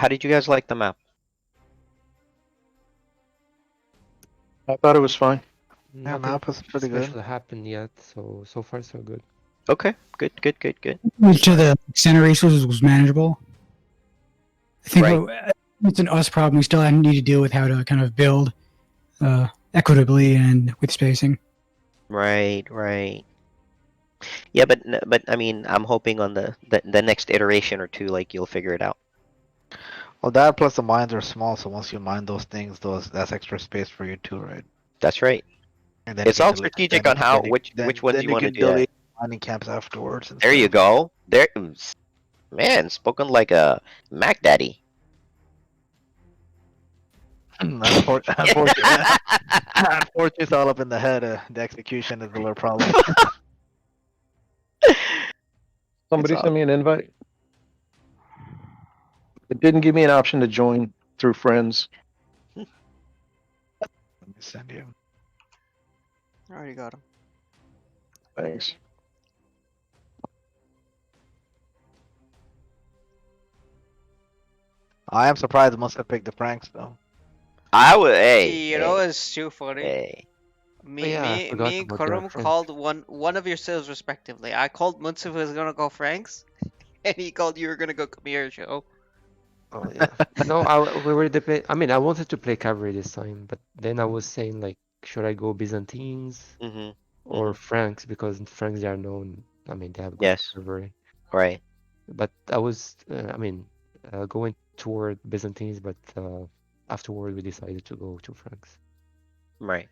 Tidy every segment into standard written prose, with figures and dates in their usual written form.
How did you guys like the map? I thought it was fine. Yeah, Nothing map was pretty good. special happened yet, so far so good. Okay, good. Each of the center resources was manageable. I think Right. it's an us problem. We still need to deal with how to kind of build equitably and with spacing. Right. Yeah, but I mean, I'm hoping on the next iteration or two, like you'll figure it out. Well, that plus the mines are small, so once you mine those things, that's extra space for you too, right? That's right. And then It's you all can delete, strategic on how which ones then you you want to can do. Yeah. delete mining camps afterwards. And There you stuff. go. There, man, spoken like a Mac Daddy. Unfortunately, it's all up in the head. The execution is the little problem. Somebody It's sent me an invite. It didn't give me an option to join through friends. Let me send you. I already got him. Thanks. I am surprised must have picked the Franks though. I would. Hey, You know, it's too funny. hey. Me, yeah, I me, forgot me, and about that Karum front. called one of yourselves respectively. I called Munsif was gonna go Franks, and he called you were gonna go Khmer show. Oh yeah. No, we were debating. I mean, I wanted to play cavalry this time, but then I was saying like, should I go Byzantines Mm-hmm. or Franks, because Franks they are known. I mean, they have good Yes. cavalry. Right. But I was, going toward Byzantines, but afterward we decided to go to Franks. Right.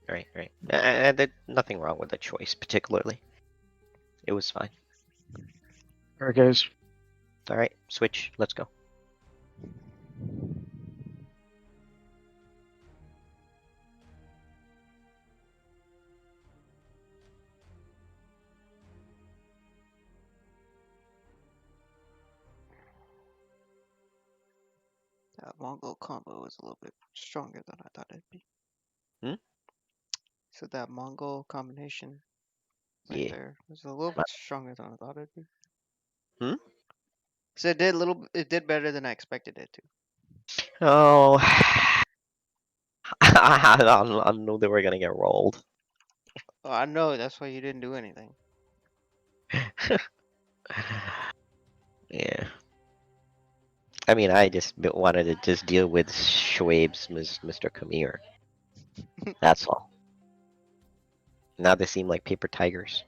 And there's nothing wrong with the choice, particularly. It was fine. All right, guys. All right, switch. Let's go. That Mongol combo was a little bit stronger than I thought it'd be. Hmm? So that Mongol combination right Yeah. there was a little bit stronger than I thought it'd be. Hmm? So it did better than I expected it to. Oh, I knew they were gonna get rolled. Oh, I know, that's why you didn't do anything. Yeah. I mean, I just wanted to just deal with Shoaib's Mr. Khmer. That's all. Now they seem like paper tigers.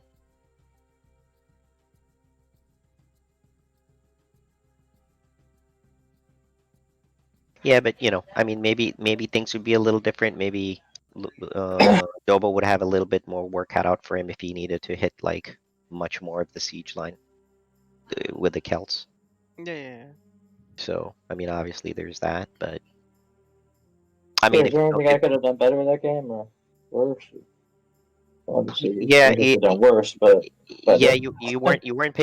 Yeah, but I mean, maybe things would be a little different. Maybe Dobo would have a little bit more work cut out for him if he needed to hit like much more of the siege line with the Celts. Yeah. So, I mean, obviously there's that, but I mean, Is there anything I could have done better in that game or worse? Obviously, yeah, you could have done worse, but yeah, you weren't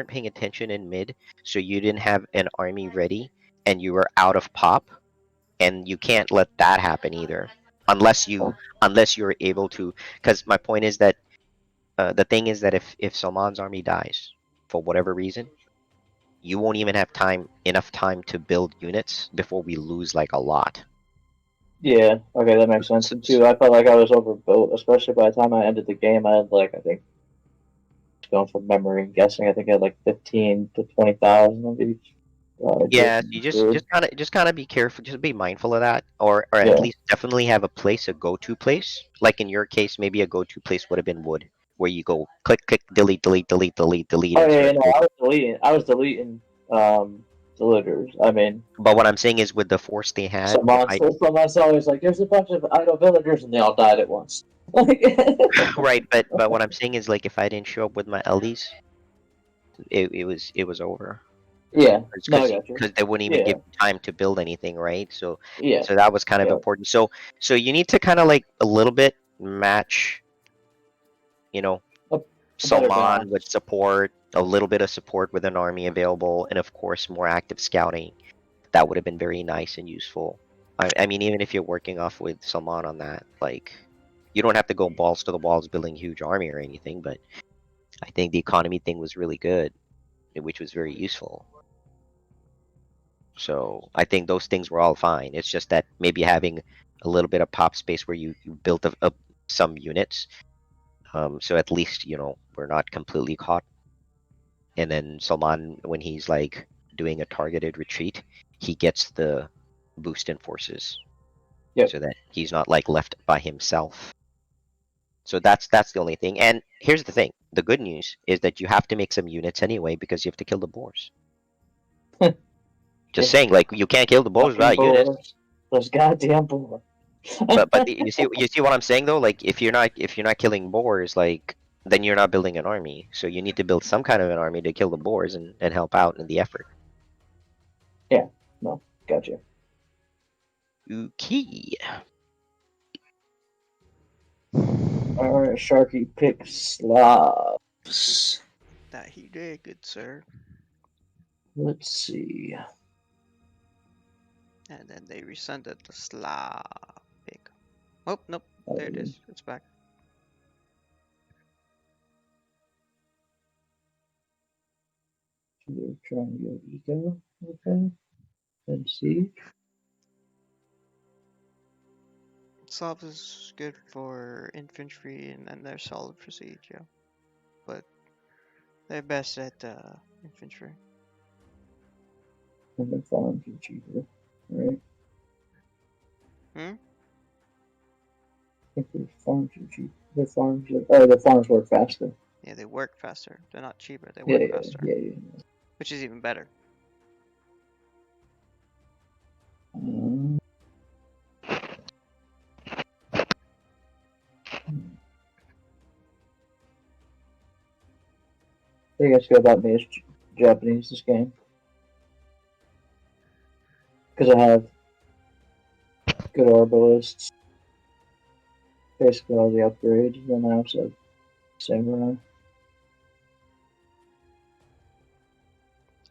paying attention in mid, so you didn't have an army ready, and you were out of pop, and you can't let that happen either, unless you're able to. Because my point is that the thing is that if Salman's army dies for whatever reason, you won't even have enough time to build units before we lose like a lot. yeah, okay, that makes sense. And two, I felt like I was overbuilt, especially by the time I ended the game. I had like, I think, going from memory, guessing, I think I had like 15 to 20,000 of each. Yeah, you just kind of be careful, just be mindful of that, or at Yeah. least definitely have a place, a go-to place. Like in your case, maybe a go-to place would have been wood, where you go click, delete, Oh and yeah, start no, building. I was deleting deleters. I mean, But what I'm saying is, with the force they had, someone's always like, there's a bunch of idle villagers, and they all died at once. Like, right? But what I'm saying is, like, if I didn't show up with my LDs, it was over. yeah, no, I got you. Because they wouldn't even give you time to build anything, right? So Yeah, so that was kind of important. So you need to kind of like a little bit match, better Salman balance. with support, a little bit of support with an army available, and of course more active scouting. That would have been very nice and useful. I mean, even if you're working off with Salman on that, like, you don't have to go balls to the walls building a huge army or anything, but I think the economy thing was really good, which was very useful. So I think those things were all fine. It's just that maybe having a little bit of pop space where you built up some units, so at least we're not completely caught. And then Salman, when he's like doing a targeted retreat, he gets the boost in forces, Yep. so that he's not like left by himself. So that's the only thing. And here's the thing: the good news is that you have to make some units anyway because you have to kill the boars. Just saying, like you can't kill the boars without Fucking units. boars. Those goddamn boars. But you see what I'm saying though? Like if you're not killing boars, like then you're not building an army. So you need to build some kind of an army to kill the boars and help out in the effort. Gotcha. Okay. Alright, Sharky picks Slavs. That he did, good sir. Let's see. And then they resended the Slav pick. Oh, nope. There it is. It's back. We're trying to go eco. Okay. And see. Slav is good for infantry and then they're solid for siege, yeah. But they're best at infantry. And the farms are cheaper. Right? Hmm? I think the farms are cheaper. The farms work faster. Yeah, they work faster. They're not cheaper, they Yeah, work yeah, faster. yeah. Which is even better. Um, I think I feel about me as Japanese this game. Because I have good arbalists. Basically all the upgrades, and then I also have samurai.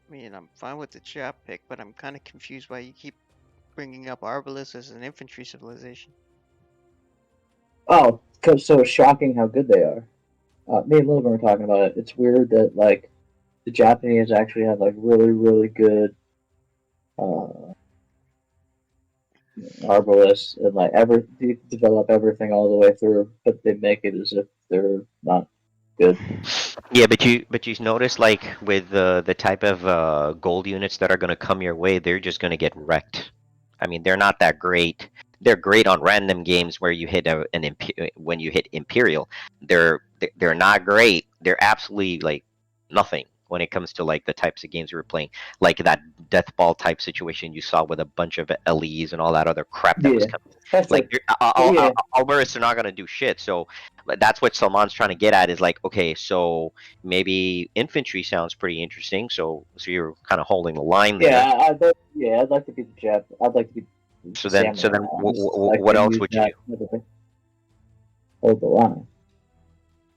I mean, I'm fine with the Jap pick, but I'm kind of confused why you keep bringing up Arbalest as an infantry civilization. Oh, because so it's shocking how good they are. Me and Logan were talking about it. It's weird that like the Japanese actually have like really really good arbalists and like develop everything all the way through, but they make it as if they're not good. Yeah, but you notice like with the type of gold units that are gonna come your way, they're just gonna get wrecked. I mean, they're not that great. They're great on random games where you hit when you hit Imperial. They're not great. They're absolutely like nothing when it comes to like the types of games we were playing, like that death ball type situation you saw with a bunch of LEs and all that other crap that was Yeah, coming. that's Like yeah. Alberus are not gonna do shit. So that's what Salman's trying to get at is like, okay, so maybe infantry sounds pretty interesting. So you're kind of holding the line there. I'd like to be the Jap. I'd like to be So the then samurai. I just like what to else use would you that do? to hold the line.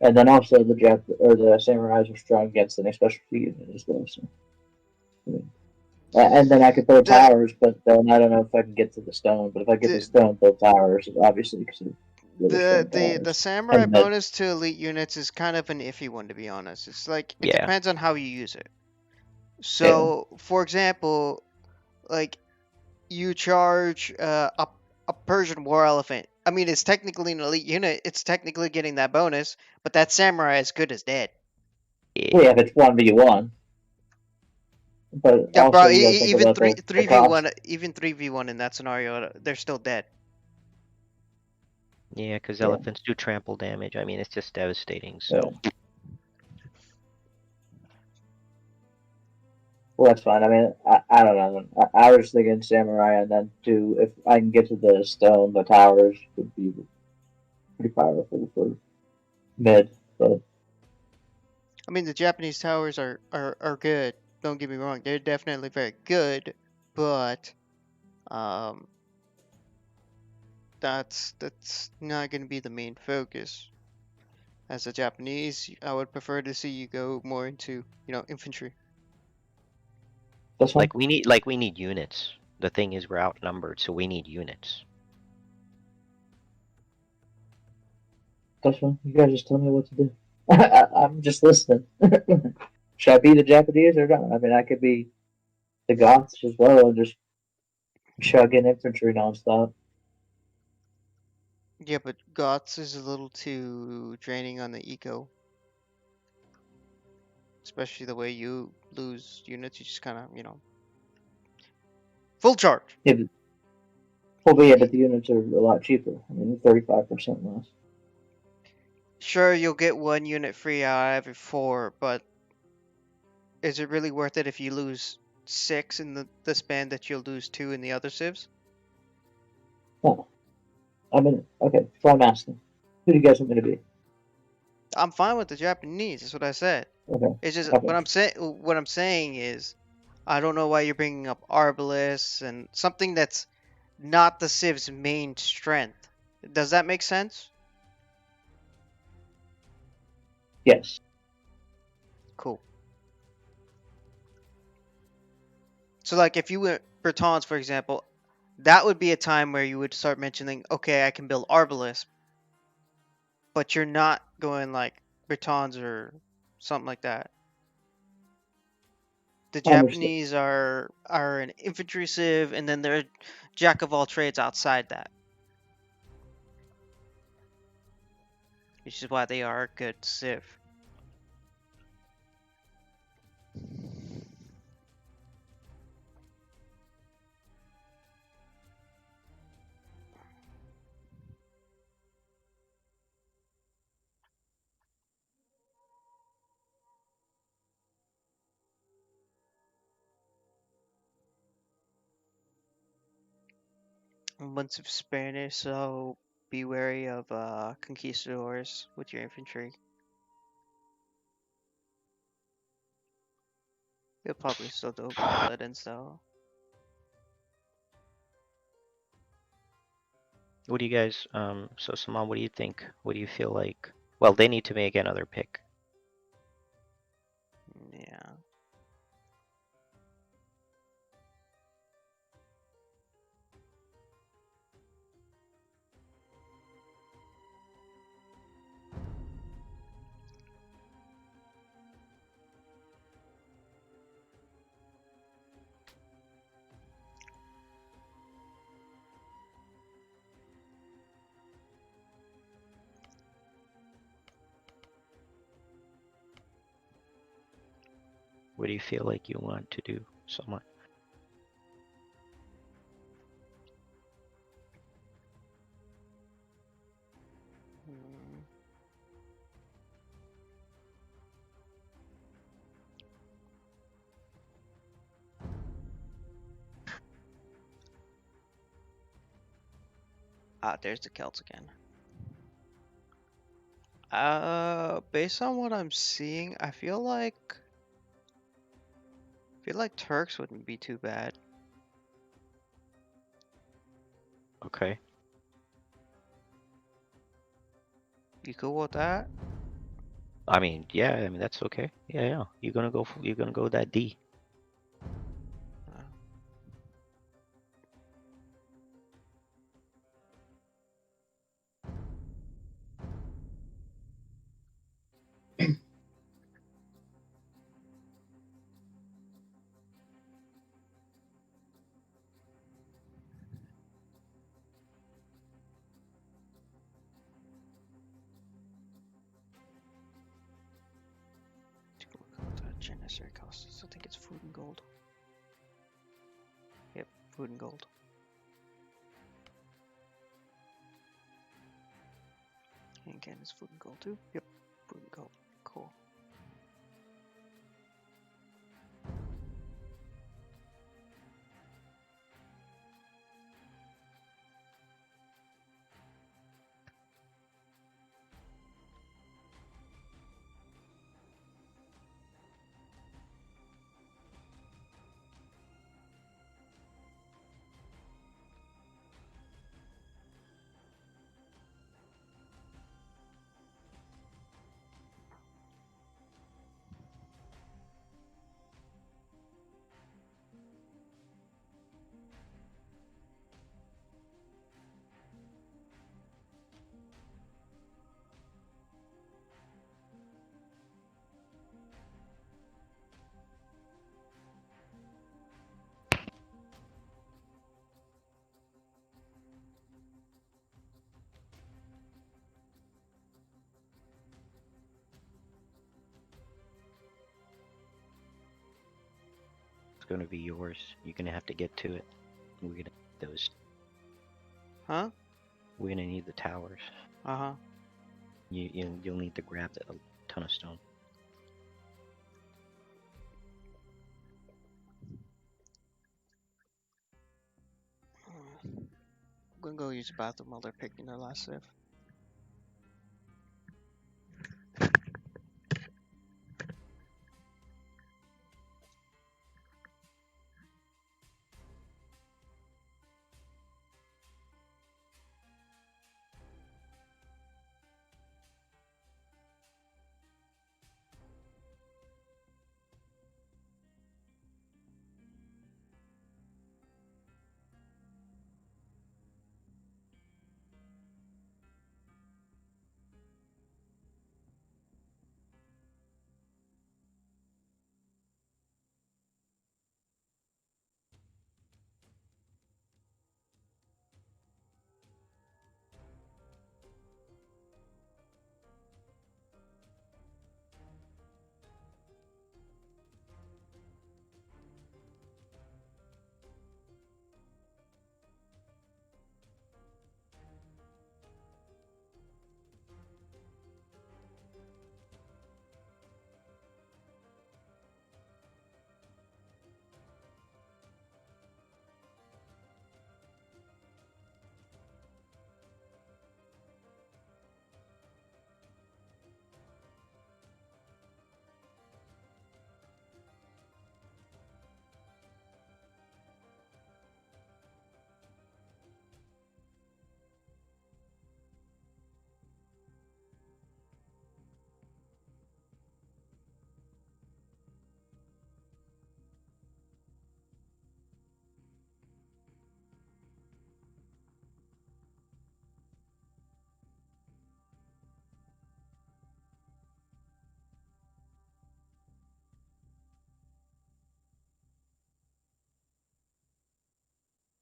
And then also the the samurais are strong against any special unit as well. So, I mean, and then I could build The towers, but then I don't know if I can get to the stone. But if I get the the stone, build towers, obviously because of really strong the towers. samurai And that, bonus to elite units is kind of an iffy one, to be honest. It's like it Yeah. depends on how you use it. So, for example, like you charge a Persian war elephant. I mean, it's technically an elite unit. It's technically getting that bonus, but that samurai is good as dead. yeah, if it's 1v1. But Yeah, bro. also you got to think Even about three the v cost. one, even 3v1 in that scenario, they're still dead. Yeah, because Yeah. elephants do trample damage. I mean, it's just devastating. So Yeah. Well, that's fine. I mean, I don't know. I was thinking samurai, and then too, if I can get to the stone, the towers would be pretty powerful for mid. But I mean, the Japanese towers are good. Don't get me wrong; they're definitely very good, but um, that's not going to be the main focus. As a Japanese, I would prefer to see you go more into infantry. that's fine. we need units. The thing is, we're outnumbered, so we need units. That's fine. You guys just tell me what to do. I'm just listening. Should I be the Japanese or not? I mean, I could be the Goths as well and just chugging infantry nonstop. Yeah, but Goths is a little too draining on the eco. Especially the way you lose units, you just kind of, full charge. Yeah, but yeah, but the units are a lot cheaper. I mean, 35% less. Sure, you'll get 1 unit free out of every 4, but is it really worth it if you lose 6 in the span that you'll lose 2 in the other civs? No. I mean, okay, so I'm asking. Who do you guys want me to be? I'm fine with the Japanese. That's what I said. Okay. It's just Okay. what I'm saying is, I don't know why you're bringing up Arbalest and something that's not the civ's main strength. Does that make sense? Yes. Cool. So, like, if you went Bretons, for example, that would be a time where you would start mentioning, okay, I can build Arbalest, but you're not going like Bretons or something like that. The I understand. Japanese are an infantry civ, and then they're jack of all trades outside that, which is why they are a good civ. A bunch of Spanish, so be wary of conquistadors with your infantry. You'll probably still do paladins though. What do you guys, so Saman, what do you think? What do you feel like? Well, they need to make another pick. Yeah. What do you feel like you want to do, Saman? Hmm. Ah, there's the Celts again. Based on what I'm seeing, I feel like Turks wouldn't be too bad. Okay. You cool with that? I mean, yeah, I mean, that's okay. Yeah, yeah. You're gonna go that D. Uh, Take a look at what the Janissary costs. I think it's food and gold. Yep, food and gold. And again, it's food and gold too. Yep, food and gold. Cool. going to be yours. You're going to have to get to it. We're going to need those. Huh? We're going to need the towers. Uh-huh. You'll need to grab a ton of stone. I'm gonna go use the bathroom while they're picking their last civ.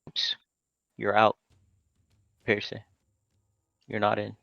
Oops. You're out, Pearson. You're not in.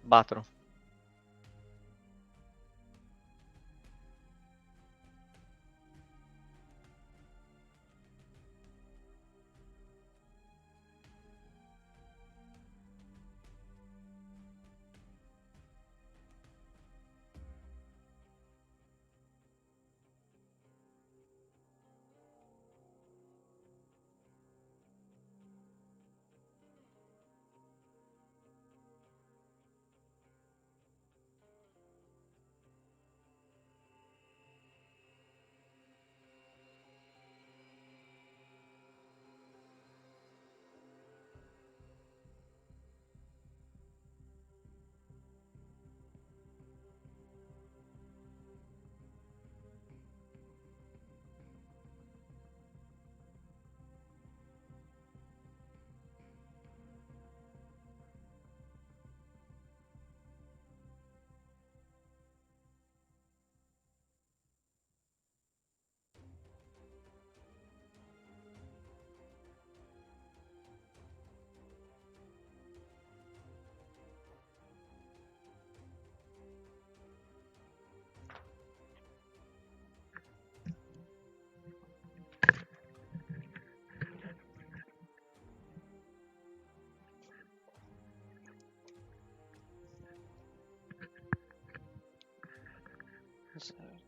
Bathroom.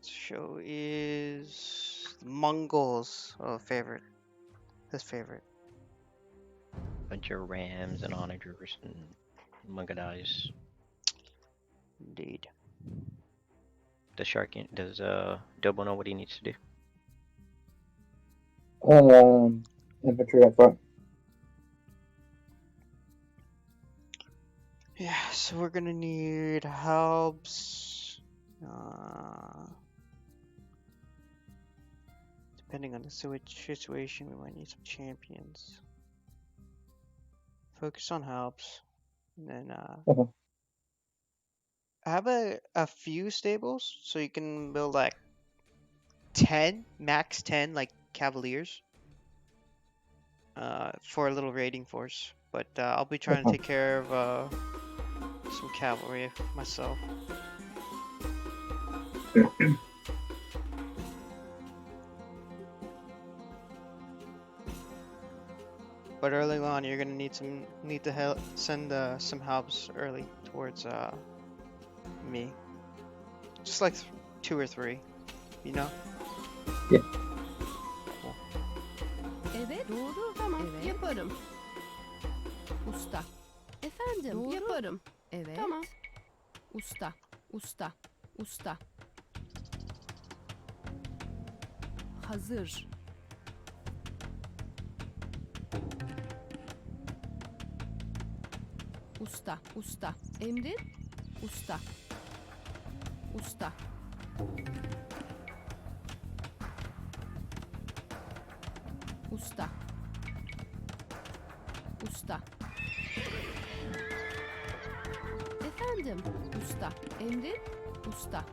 Show is Mongols. Oh, favorite. His favorite. Bunch of rams and onagers and mungadais. Indeed. Does Dobo know what he needs to do? Infantry up front. Yeah, so we're gonna need helps. Depending on the situation, we might need some champions. Focus on helps. And then Okay. I have a few stables, so you can build like 10, max 10, like cavaliers. For a little raiding force. But I'll be trying to take care of some cavalry myself. But early on, you're gonna need to help send some helps early towards me. Just like 2 or 3, you know. Yeah. Cool. Evet. Doğru. Tamam. Evet. Yaparım. Usta. Efendim. Doğru. Yaparım. Evet. Tamam. Usta. Usta. Usta. Hazır. Usta. Usta. Emrin. Usta. Usta. Usta. Usta. Efendim. Usta. Emrin. Usta.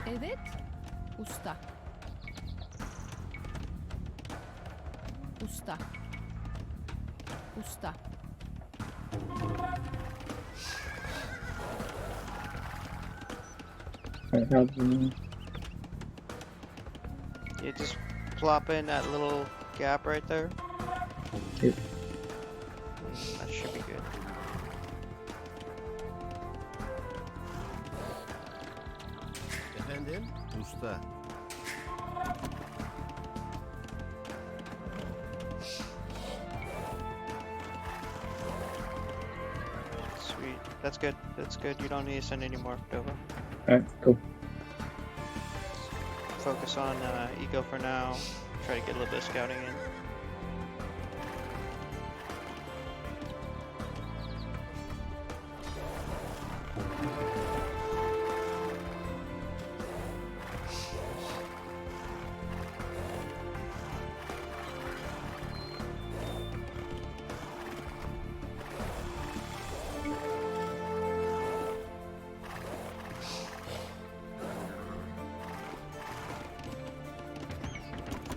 Evet. Usta. Usta. Usta. You just plop in that little gap right there. Yep. That should be good. Efendim? Usta. Sweet. That's good. That's good. You don't need to send any more, Dova. Alright, cool. Focus on eco for now. Try to get a little bit of scouting in.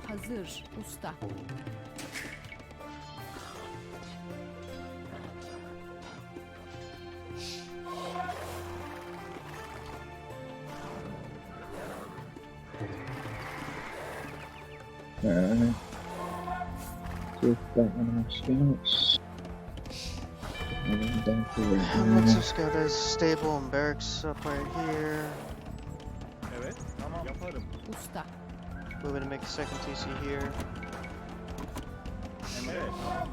Hazır. Usta. See if that one has scouts. Let's just go to stable and barracks up right here. Evet, tamam yaparım. Usta. Moving to make a second TC here. Evet, tamam.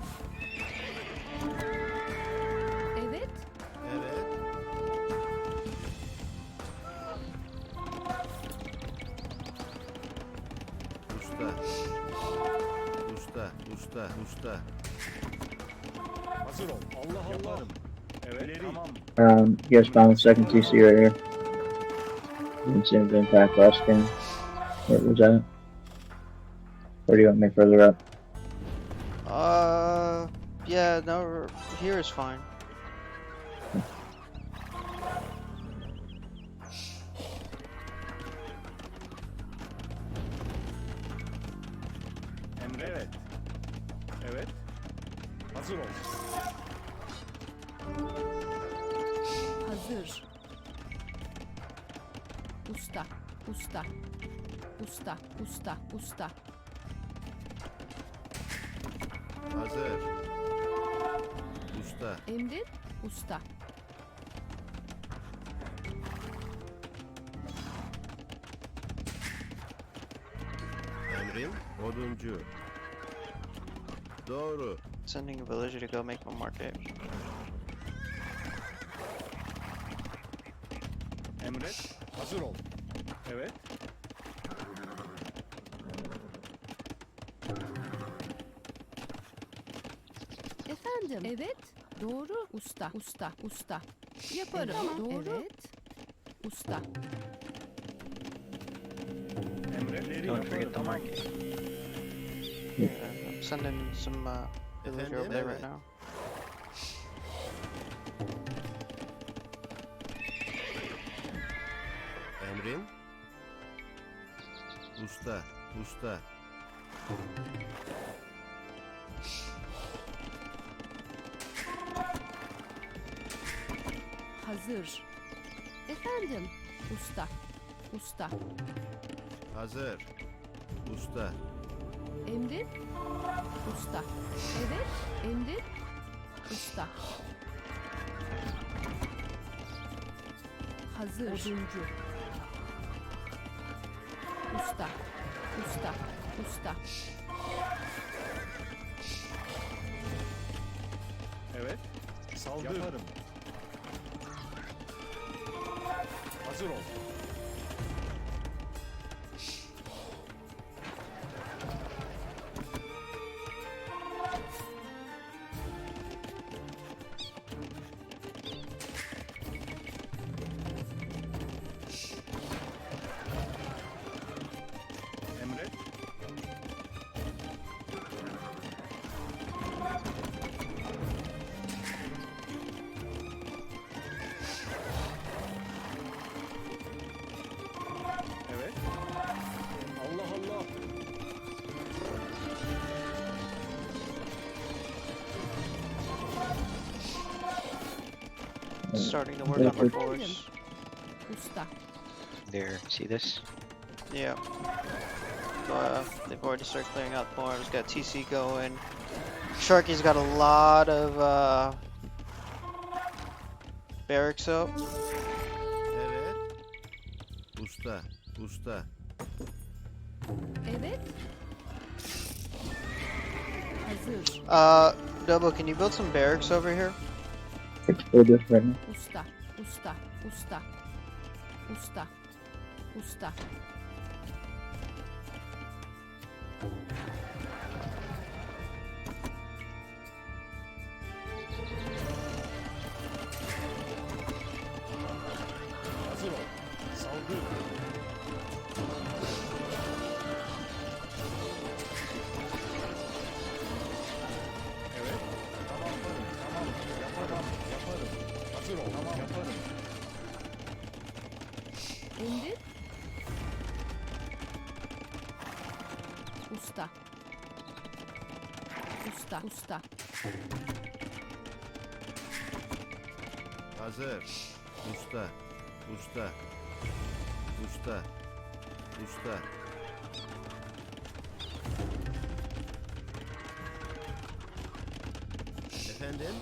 Evet. Evet. Usta. Usta, usta, usta. Hazır ol. Allah yaparım. Evet, tamam. You guys found the second TC right here. Didn't seem to impact last game. What was that? Or do you want me further up? Yeah, no, here is fine. Emre. Evet. Evet. Hazır ol. Hazır. Usta. Usta. Usta. Usta. Usta. Hazır. Usta. Emrin. Usta. Emrin. Oduncu. Doğru. Sending a villager to go make one more cave. Emret. Hazır ol. Evet. Efendim. Evet. Doğru. Usta. Usta. Usta. Yaparım. Doğru. Evet. Usta. Emretleri yaparım. Yeah, I'm sending some villager over there right now. Emrin. Usta. Usta. Hazır. Efendim. Usta. Usta. Hazır. Usta. Emrin. Usta. Evet. Emrin. Usta. Hazır. Oduncu. Usta. Usta. Usta. Evet. Saldır. Yaparım. Hazır ol. Emret. Evet. Allah Allah. Starting to work on my force. Usta. There, see this? Yeah. They've already started clearing out more. Just got TC going. Sharky's got a lot of barracks up. Evet. Usta. Usta. Evet. Hazır. Double, can you build some barracks over here? We'll do it right now. Usta. Usta. Usta. Usta. Usta. Hazır ol. Saldır. Evet. Tamam yaparım. Tamam. Yaparım. Yaparım. Hazır ol. Tamam yaparım. Emrin. Usta. Usta. Usta. Hazır. Usta. Usta. Usta. Usta. Efendim?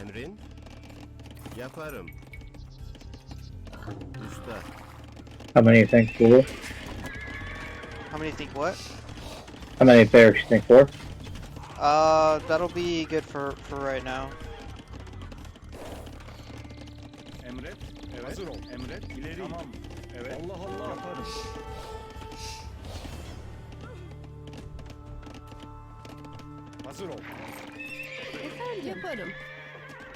Emrin? Yaparım. Usta. How many you think four? How many think what? How many barracks you think four? That'll be good for right now. Emret. Evet. Hazır ol. Emret. İleri. Tamam. Evet. Allah Allah. Yaparım. Hazır ol. Efendim. Yaparım.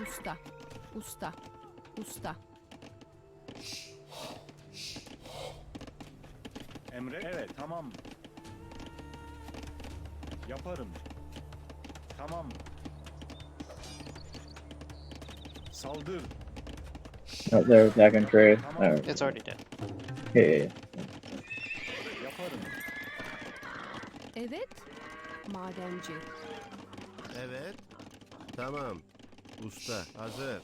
Usta. Usta. Usta. Emret. Evet, tamam. Yaparım. Tamam. Saldır. Oh, they're attacking trade. Alright. It's already dead. Yeah. Yaparım. Evet. Madenci. Evet. Tamam. Usta hazır.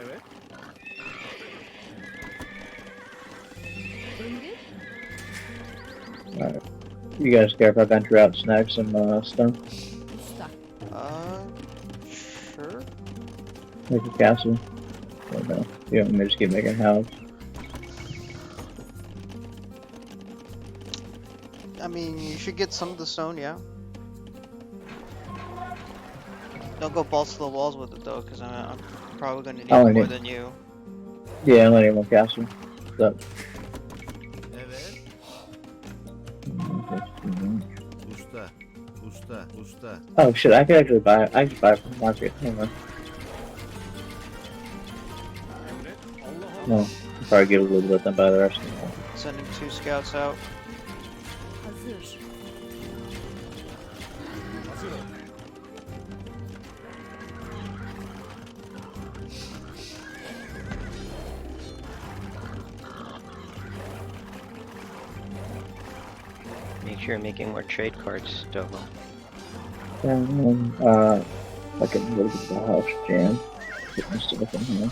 Evet. Emrin. Alright. You guys care if I venture out and snag some stone? Usta. Sure. Make a castle? Or no? You want me to just keep making a house? I mean, you should get some of the stone, yeah. Don't go balls to the walls with it though, because I'm probably gonna need Oh, I more need- than you. Yeah, I only need one castle. So, Evet. Usta. Usta. Usta. oh shit, I could actually buy it. I can buy it from the market. Hang on. Emret. Allah No. Allah. I'll probably get a little bit then buy the rest of it. Sending 2 scouts out. Hazır. Hazır ol. Make sure you're making more trade cards, Dovo. Like a little bit of the house jam. Get my stuff in here.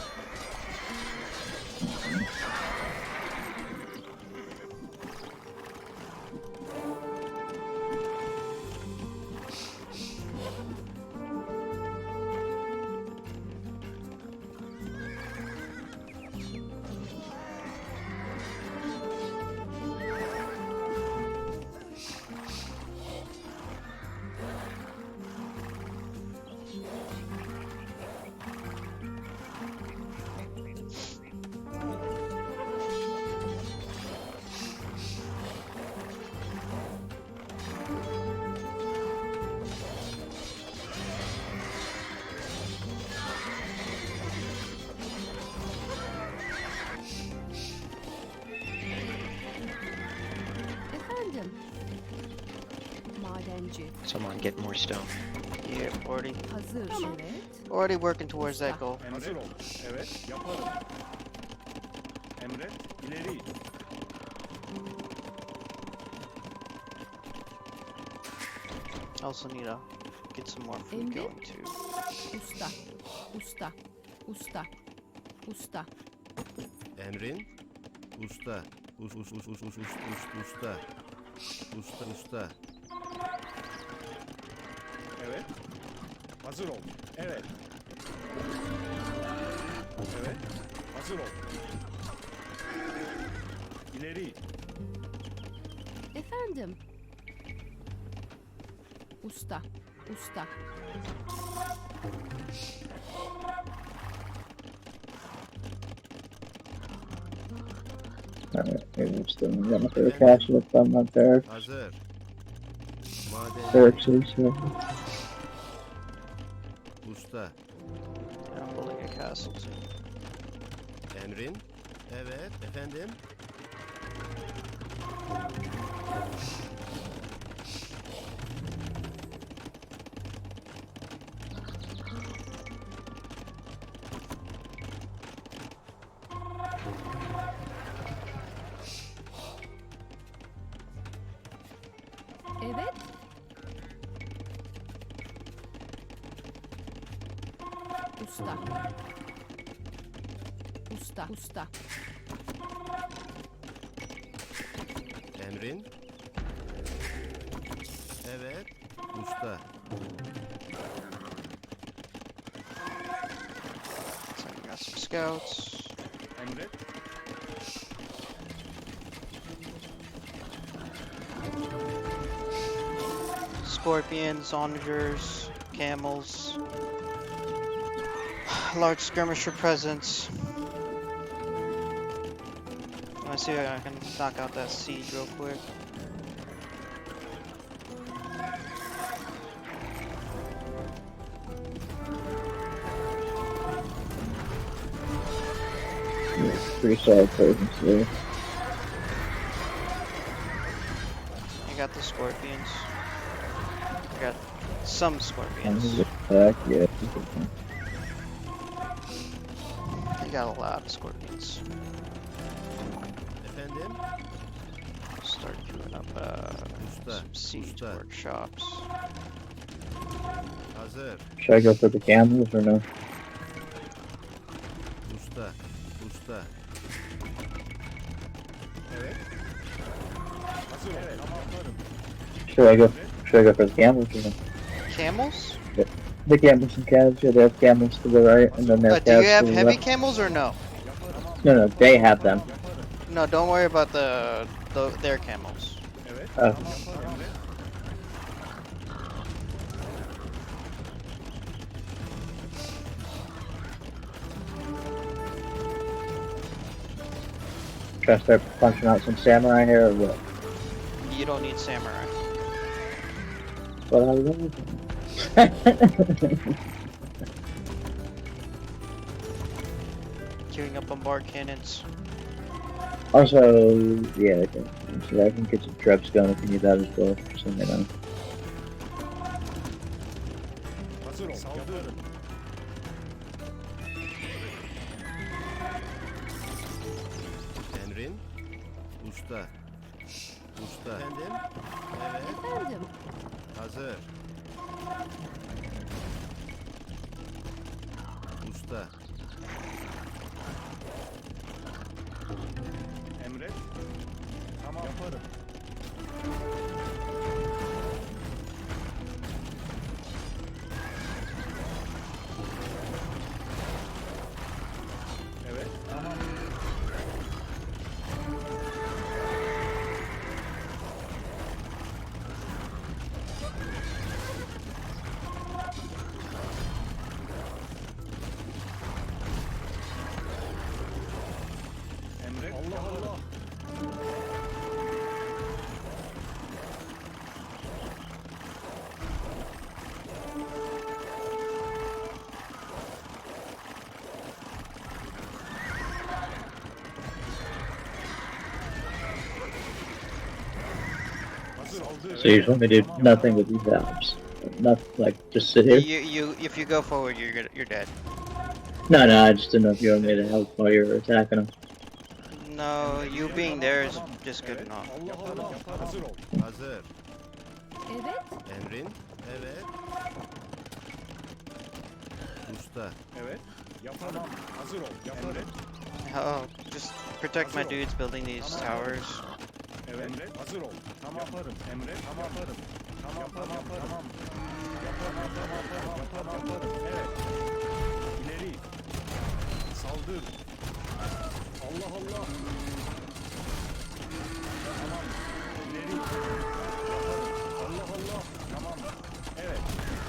Efendim. Madenci. Someone get more stone. Yeah, already Hazır. Evet. already working towards that goal. Hazır ol. Evet, yaparım. Emret. İleri. I also need to get some more food Emre? going too. Usta. Usta. Usta. Usta. Emrin. Usta. Usta. Usta. Evet. Hazır ol. Evet. Evet. Hazır ol. İleri. Efendim. Usta. Usta. Alright, maybe I'm still got my third castle up on my barracks. Hazır. Maden. Barracks is here. Usta. I'm building a castle too. Emrin. Evet. Efendim. Evet. Usta. Usta. Usta. Emrin. Evet. Usta. Sending out some scouts. Emret. Scorpions, onagers, camels, large skirmisher presence. Let's see if I can knock out that siege real quick. Pretty solid presence there. I got the scorpions. I got some And scorpions. his attack, yeah. I got a lot of scorpions. Efendim? Start doing up Usta. some siege Usta. workshops. Hazır. Should I go for the camels or no? Usta. Usta. Evet. Hazır ol. Tamam yaparım. Should I go for the camels or no? Camels? The camels and calves, yeah, they have camels to the right, and then they have Do you calves have to the heavy left. camels or no? No, they have them. No, don't worry about their camels. Evet. Oh. Tamam yaparım. Emret. Should I start punching out some samurai here or what? You don't need samurai. But I love Queuing up bombard cannons. Also, yeah, okay. So I can get some trebs going if you need that as well. Just let me know. Hazır ol. Yaparım. Emrin. Usta. Usta. Efendim? Evet. Efendim. Hazır. Usta. Emret. Tamam yaparım. Evet. Tamam. Emret. Allah Allah. Hazır ol. So you just want me to do nothing with these apps? Not like just sit here? If you go forward, you're dead. No, I just didn't know if you want me to help while you're attacking them. No, you being there is just good enough. Allah Allah. Hazır ol. Hazır. Evet. Emrin. Evet. Usta. Evet. Yaparım. Hazır ol. Yaparım. Oh, just protect my dudes building these towers. Evet. Emret. Hazır ol. Tamam yaparım. Emret. Tamam yaparım. Tamam yaparım. Tamam. Yaparım. Tamam yaparım. Yaparım. Evet. İleri. Saldır. Allah Allah. Tamam. İleri. Yaparım. Allah Allah. Tamam. Evet.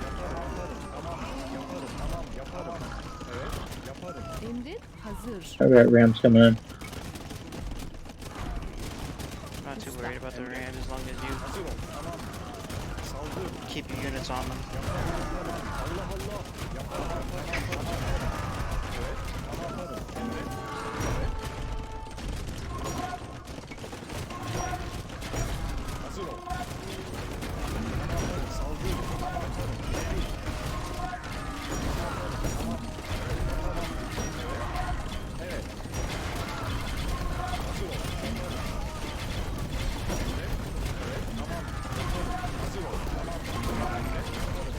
Yaparım. Tamam. Yaparım. Tamam. Yaparım. Evet. Yaparım. Emrin hazır. Alright, Ram's coming in. Not too worried about the Rams as long as you Hazır ol. Tamam. Saldır. keep your units on them. Allah Allah. Yaparım. Evet. Tamam yaparım. Emret. Evet. Hazır ol. Saldır. Tamam yaparım. İleri. Tamam. Evet. Hazır ol. Yaparım. Emret. Evet. Tamam. Yaparım. Hazır ol. Tamam. Emret. Yaparım.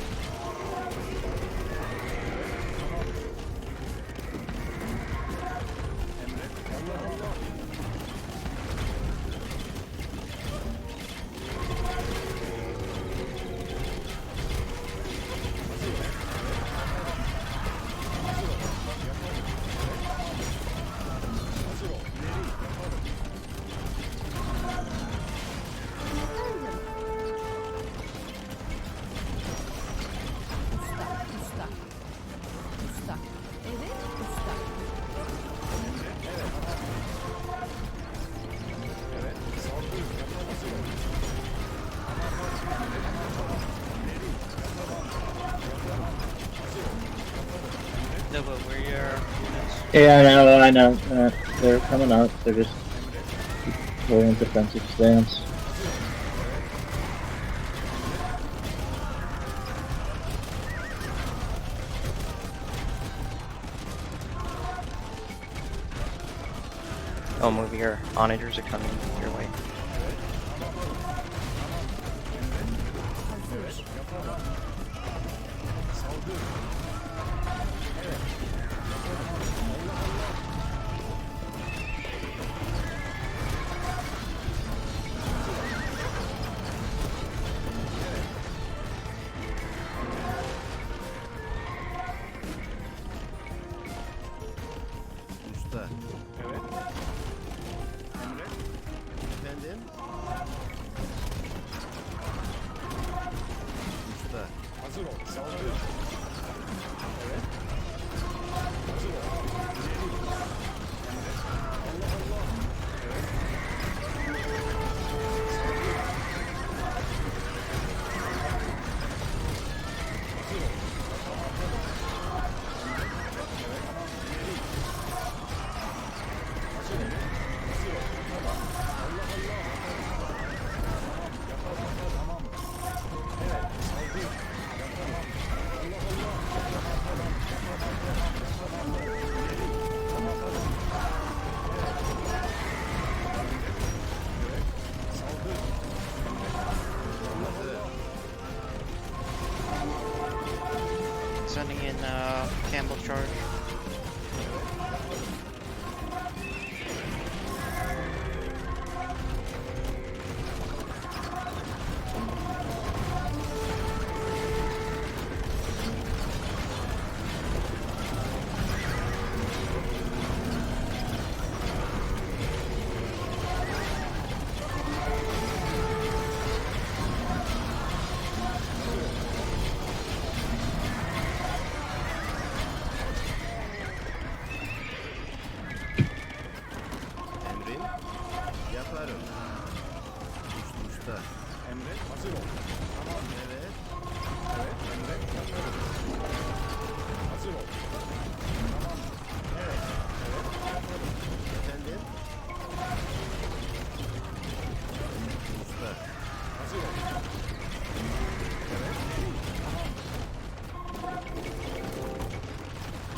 Evet. Tamam. Yeah, I know. They're coming out. They're just going defensive stance. Oh, move your onagers are coming your way. Usta. Evet. Emret. Efendim? Usta. Hazır ol. Saldır. Evet. Hazır ol. İleri. Emret. Allah Allah. Evet. Saldır. Hazır ol. Tamam yaparım. Emret. Evet. Tamam. İleri. Hazır ol. Hazır ol. Tamam. Allah Allah. Tamam. Yaparım. Tamam. Evet. Saldır. Yaparım. Allah Allah. Tamam. Yaparım. Tamam. İleri. Tamam. Yaparım. Evet. Evet. Saldır. Allah Allah. Sending in Campbell's charge. Emrin? Yaparım. Usta. Emret. Hazır ol. Tamam. Evet. Evet. Emret. Yaparım. Hazır ol. Tamam. Evet. Evet. Yaparım. Efendim? Usta. Hazır ol. Evet. Tamam.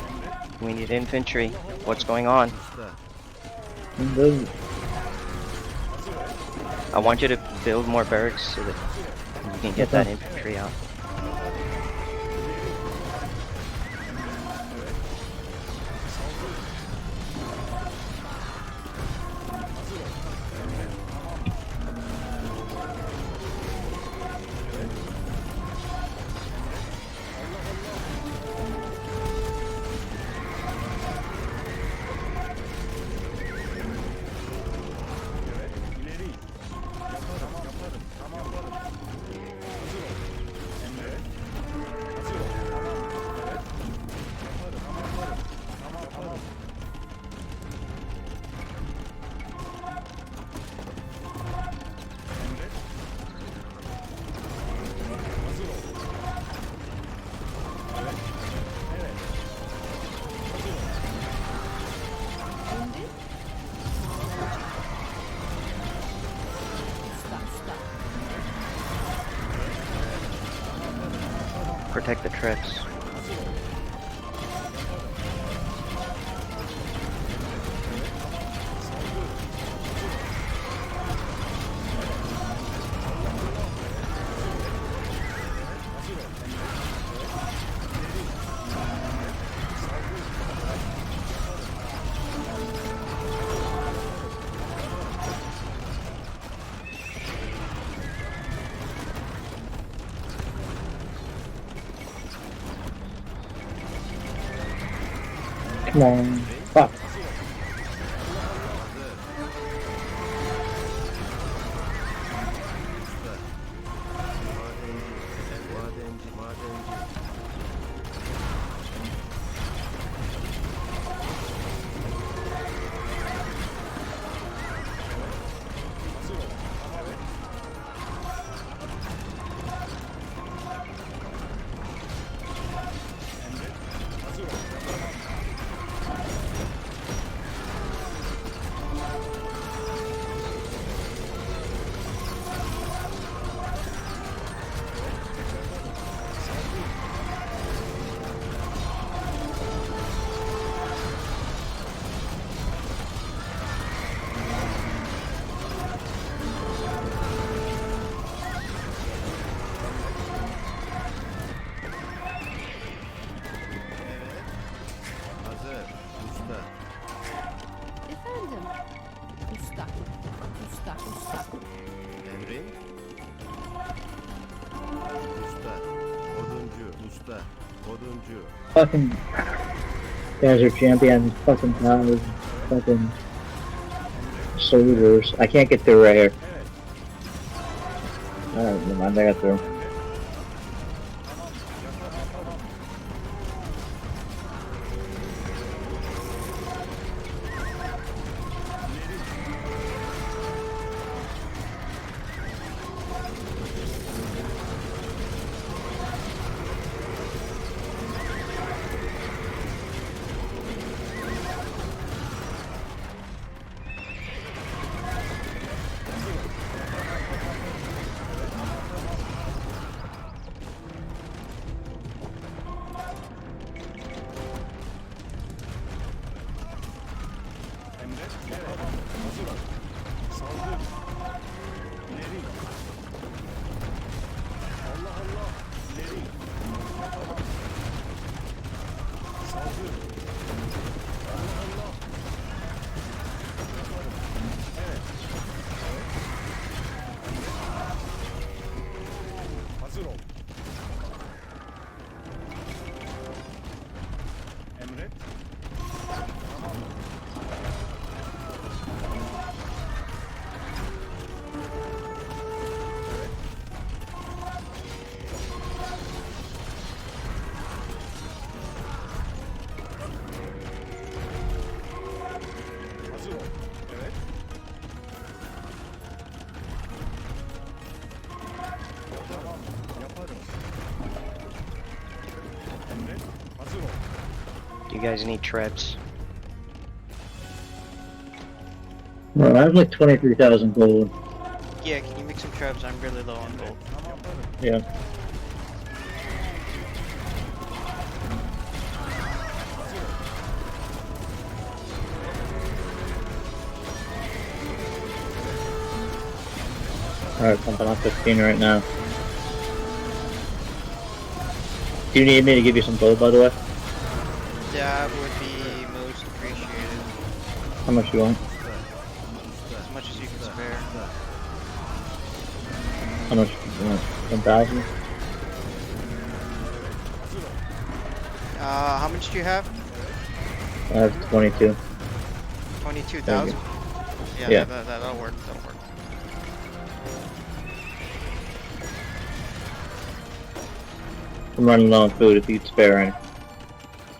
Emret. We need infantry. What's going on? Usta. I want you to build more barracks so that you can get that infantry out. İleri. Yaparım. Yaparım. Tamam. Yaparım. Hazır ol. Emret. Hazır ol. Tamam. Evet. Yaparım. Tamam. Yaparım. Tamam. Tamam. Emret. Hazır ol. Evet. Evet. Hazır ol. Emri. Usta. Protect the trips. Come on. Fuck. Madenci. Usta. Efendim. Usta. Usta. Usta. Emrin. Usta. Oduncu. Usta. Oduncu. Fucking guys are champions. Fucking guys. Fucking soldiers. I can't get through right here. Alright, never mind. I got through. Emret. Evet. Hazır ol. Saldır. İleri. Allah Allah. İleri. Yapamam. Saldır. Allah Allah. Yaparım. Evet. Hazır ol. Emret. Tamam. Hazır ol. Evet. Tamam. Yaparım. Emret. Hazır ol. Do you guys need trebs? Well, I have like 23,000 gold. Yeah, can you make some trebs? I'm really low on gold. Yaparım. Yeah. Alright, pumping off 15 right now. Do you need me to give you some gold, by the way? That would be most appreciated. How much you want? As much as you can spare. How much you want? 10,000? How much do you have? I have 22. 22,000? Yeah, Yeah. that'll work. That'll work. I'm running low on food if you'd spare any.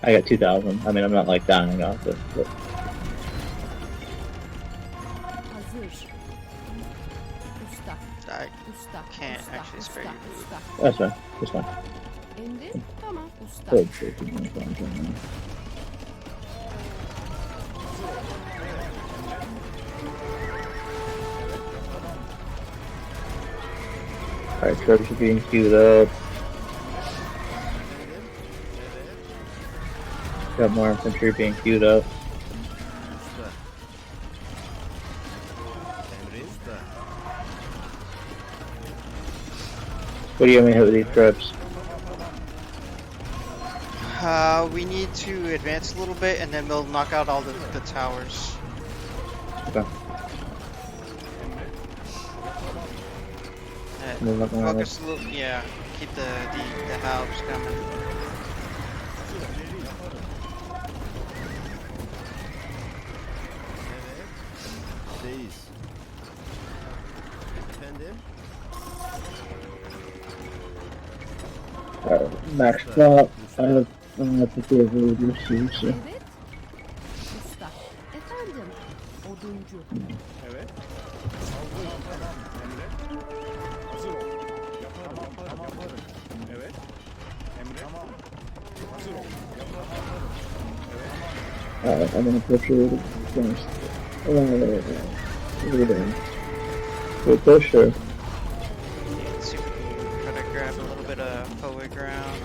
I got 2,000. I mean, I'm not like dying off it, but Hazır. Usta. I Usta. can't usta, actually spare usta, you food. usta. that's fine. That's fine. Emrin. Tamam. Usta. Good, good, good, good, good, good. Alright, troops are being queued up. Got more infantry being queued up. Usta. Emrin. Usta. What do you want me to hit with these troops? We need to advance a little bit, and then we'll knock out all the towers. Okay. Move up around Focus a little, yeah. Keep the halves coming. Evet. Reis. Efendim? Max up. I have to do a really good shoot. Evet. Usta. Efendim. Oduncu. Evet. Saldır. Tamam. Emret. Hazır ol. Yaparım. Yaparım. Evet. Emret. Tamam. Hazır ol. Yaparım. Evet. Alright, I'm gonna push you with the finish. What are you doing? Good push, sure. Let's see if we can try to grab a little bit of forward ground.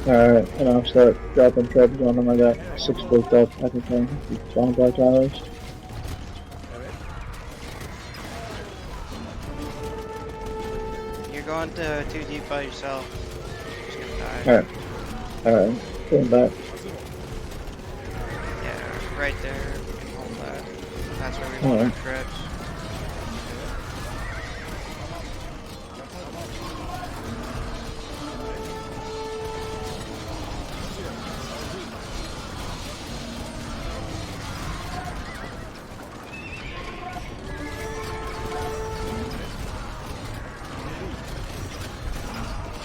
Alright, and I'll start dropping trebs on them. I got 6 booked up. I can find 25 towers. You're going too deep by yourself. Just gonna die. Alright. Alright. Going back. Yeah, Right there. We can hold that. That's where we want our traps.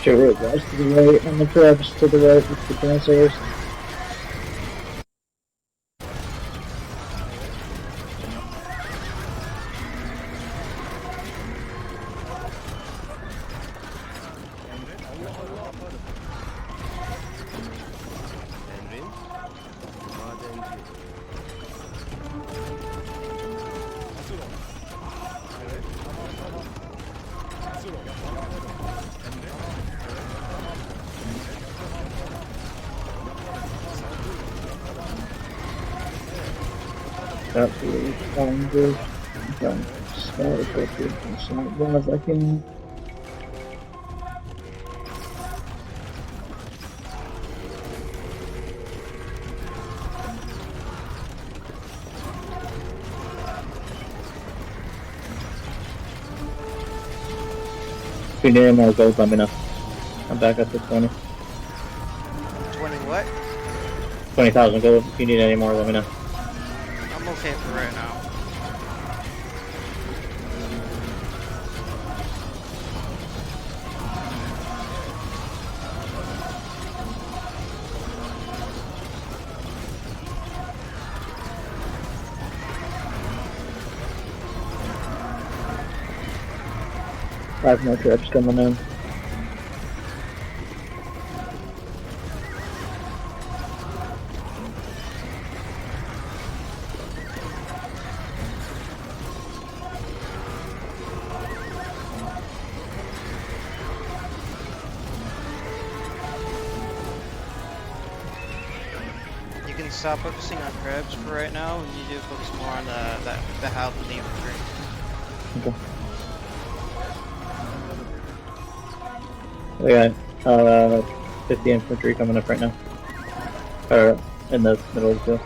Sure, guys, to the right, and the traps to the right with the dancers. Emrin. Madenci. Hazır ol. Evet. Tamam. Hazır ol. Emre. Absolutely fine, good. Okay, start with the ones I can. If you need any more gold, let me know. I'm back up to 20. 20 what? 20,000 gold. If you need any more, let me know. I'm okay for right now. I have more trips coming in. You can stop focusing on crabs for right now, and you do focus more on the health and the infantry. Okay. I got 50 infantry coming up right now. Or in the middle of the field.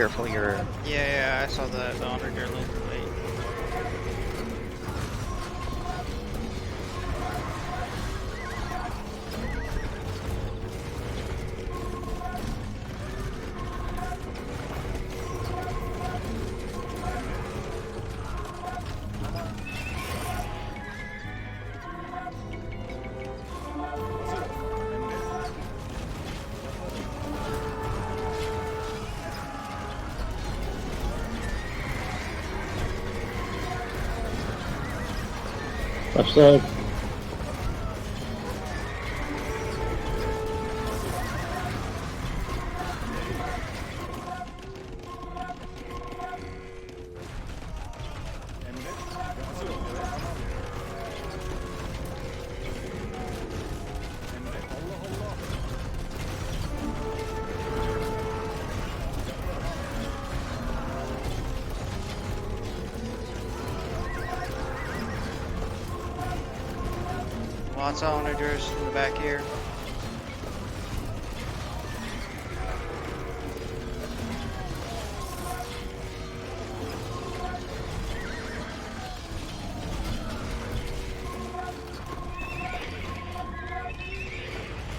careful, you're... Yeah, I saw the onager a little bit late. Left side. Emret. Hazır ol. Evet, tamam. Emret. Allah Allah. Lots of onagers in the back here.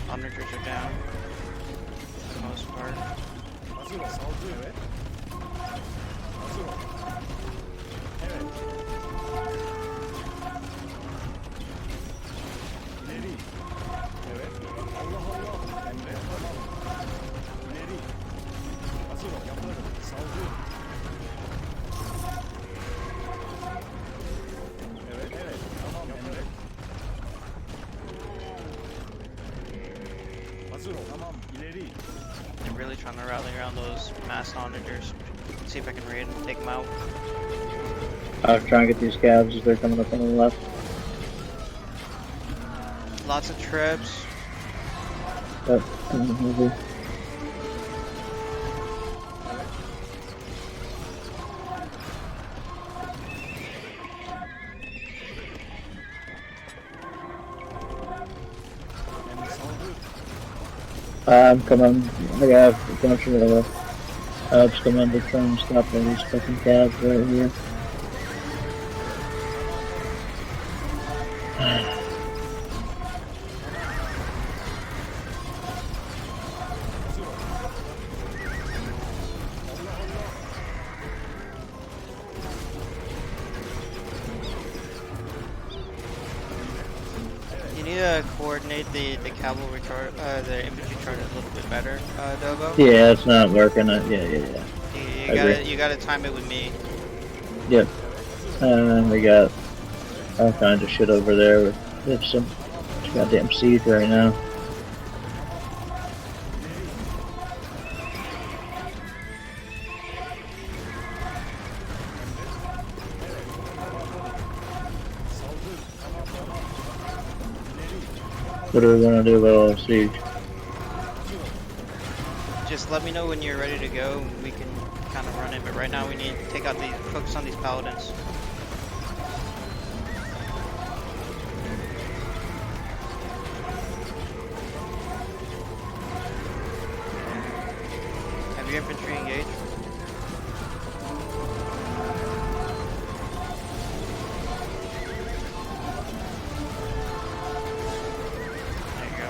Onagers are down for the most part. Hazır ol. Saldırı. Evet. Hazır ol. Evet. İleri. Evet. Allah Allah. Emre. Tamam. İleri. Hazır ol. Yaparım. Saldır. Evet. Evet. Tamam. Emre. Hazır ol. Tamam. İleri. I'm really trying to rally around those mass onagers. See if I can raid and take them out. I was trying to get these cabs as they're coming up on the left. Lots of trebs. But, maybe. Emre saldır. I'm coming. I got a bunch of Alps coming to try and stop all these fucking cabs right here. Hazır ol. Allah Allah. You need to coordinate the cavalry chart, the infantry chart a little bit better, Dobo. Yeah, it's not working. Yeah. You I agree. you gotta time it with me. Yep. We got all kinds of shit over there. We have some goddamn siege right now. What are we gonna do about all the siege? Just let me know when you're ready to go. And we can kind of run it, but right now we need to take out these, focus on these paladins. Have your infantry engaged? There you go.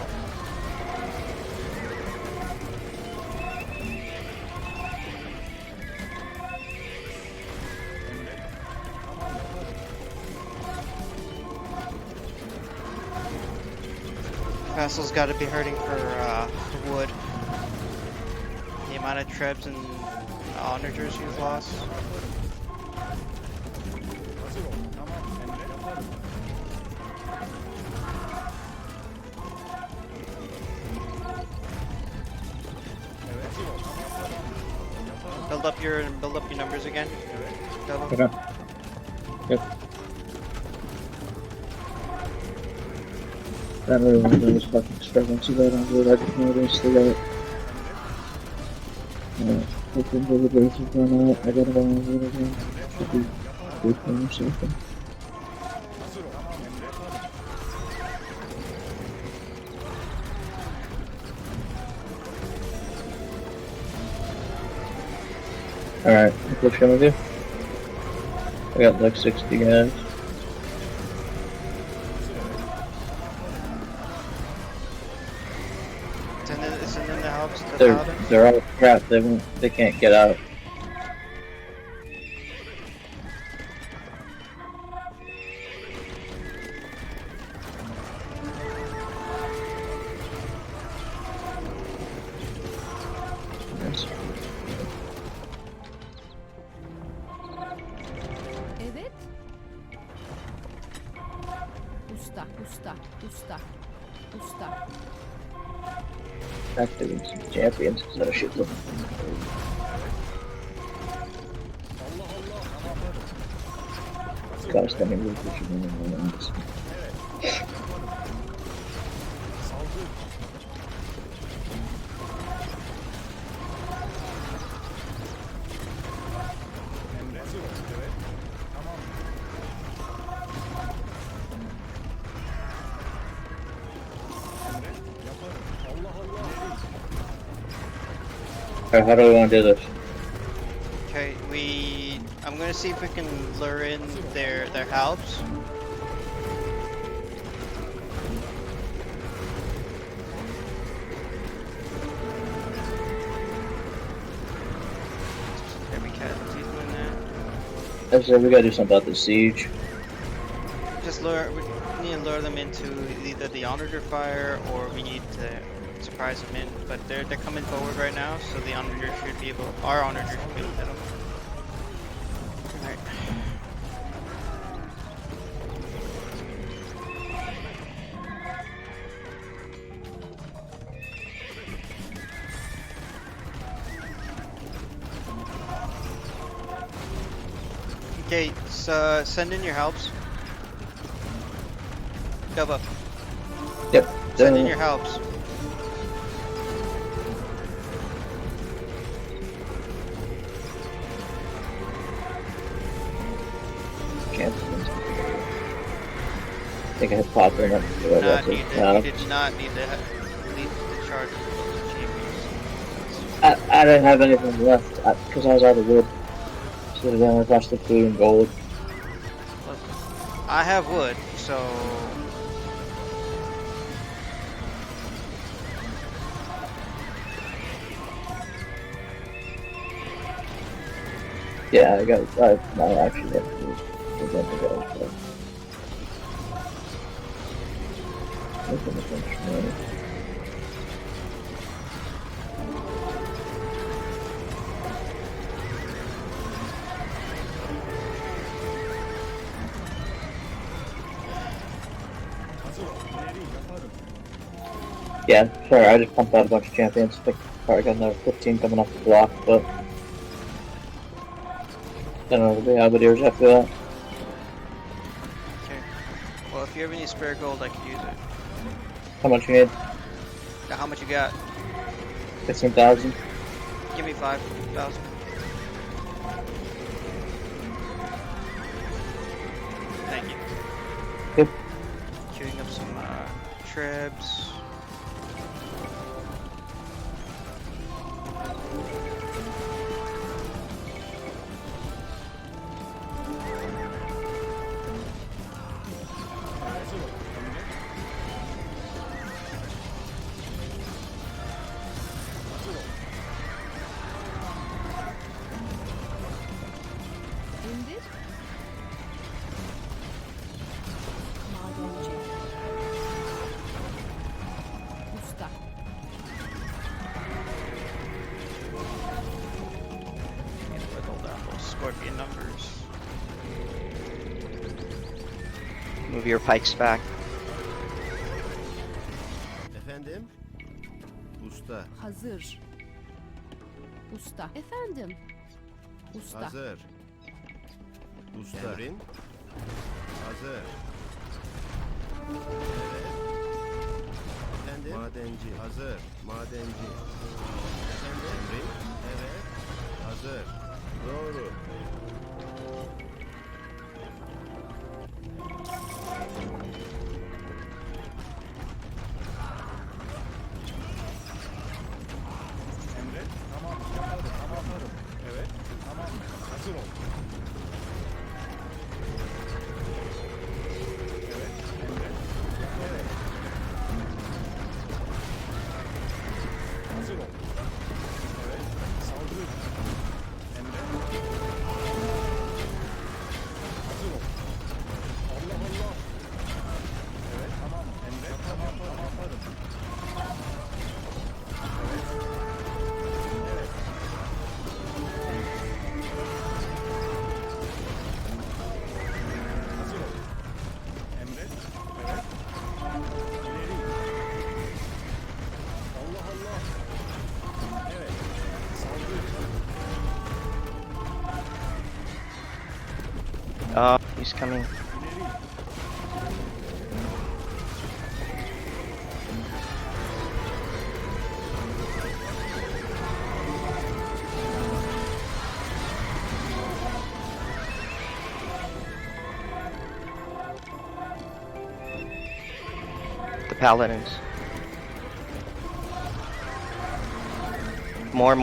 Vessel's got to be hurting for wood. The amount of trebs and onagers you've lost. Hazır ol. Tamam. Emre yaparım. Evet. Hazır ol. Tamam. Yaparım. Build up your numbers again. Double. Okay. Yep. I really want to do this fucking struggling so bad on wood. I just noticed they got it. Hoping the base is run out. I gotta go on wood again. Should be good or something. Hazır ol. Tamam. Emre yaparım. Alright, which one with you? I got like 60 guys. Send in the helps. The They're paladins. they're all trapped. They can't get out. Yes. Evet. Usta, usta, usta, usta. Activating some champions because that shit's looking. Gotta spend a week with you. Saldır. Emre hazır ol. Evet. Tamam. Emre yaparım. Allah Allah. Alright, how do we want to do this? Okay, I'm gonna see if we can lure in their helps. Every casualty doing that. I said we gotta do something about the siege. Just we need to lure them into either the onager fire or we need to surprise them in. But they're coming forward right now, so the onager should be able. Our onager should be able to hit them. Alright. Okay, so send in your helps. Dubba, Yep. send in your helps. Champions. I think I had popped in it. You did not need to lead the charge of those champions. I didn't have anything left because I was out of wood. Should have done across the food and gold. Look, I have wood, so Yeah, I got. I actually have to go to go. So. Looking at this money. Hazır ol. İleri yaparım. Yeah, sorry, I just pumped out a bunch of champions. I think probably got another 15 coming off the block, but I don't know if they have it ears after that. okay. Well, if you have any spare gold, I could use it. How much you need? Now, how much you got? 15,000. Give me 5,000. Thank you. Yep. Queuing up some trebs. Hazır ol. Emre. Hazır ol. İndir. Madenci. Usta. Get rid of that whole scorpion numbers. Move your pikes back. Efendim? Usta. Hazır. Usta. Efendim. Usta. Hazır. Usta. Emrin. Hazır. Evet. Efendim? Madenci. Hazır. Madenci. Efendim? Emrin. Evet. Hazır. Doğru. Emre. Tamam yaparım. Tamam yaparım. Evet. Tamam. Oh, he's coming. The paladins. More.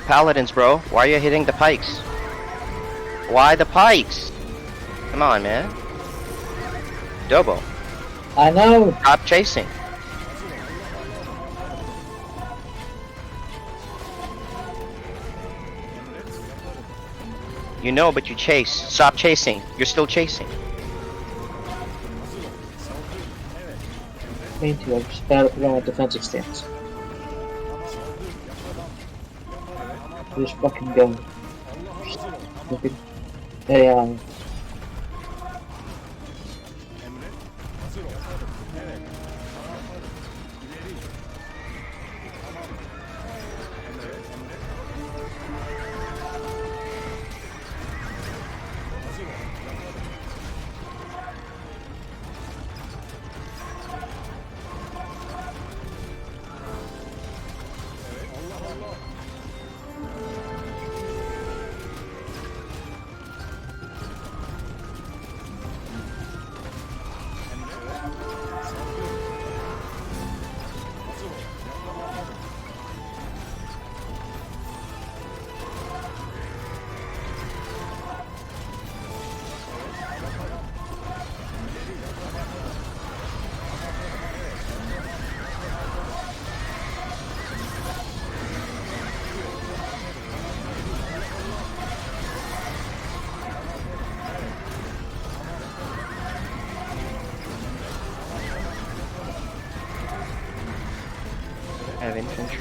Paladins, bro. Why are you hitting the pikes? Why the pikes? Come on, man. Dobo, I know. stop chasing. You know, but you chase. Stop chasing. You're still chasing. Me too. I just gotta put on a defensive stance. Just fucking go. Fucking. Hey, Emret. Hazır ol. Evet. Tamam yaparım. İleri. Tamam. Emret. Hazır ol. Yaparım. Evet. Allah Allah. I have infantry.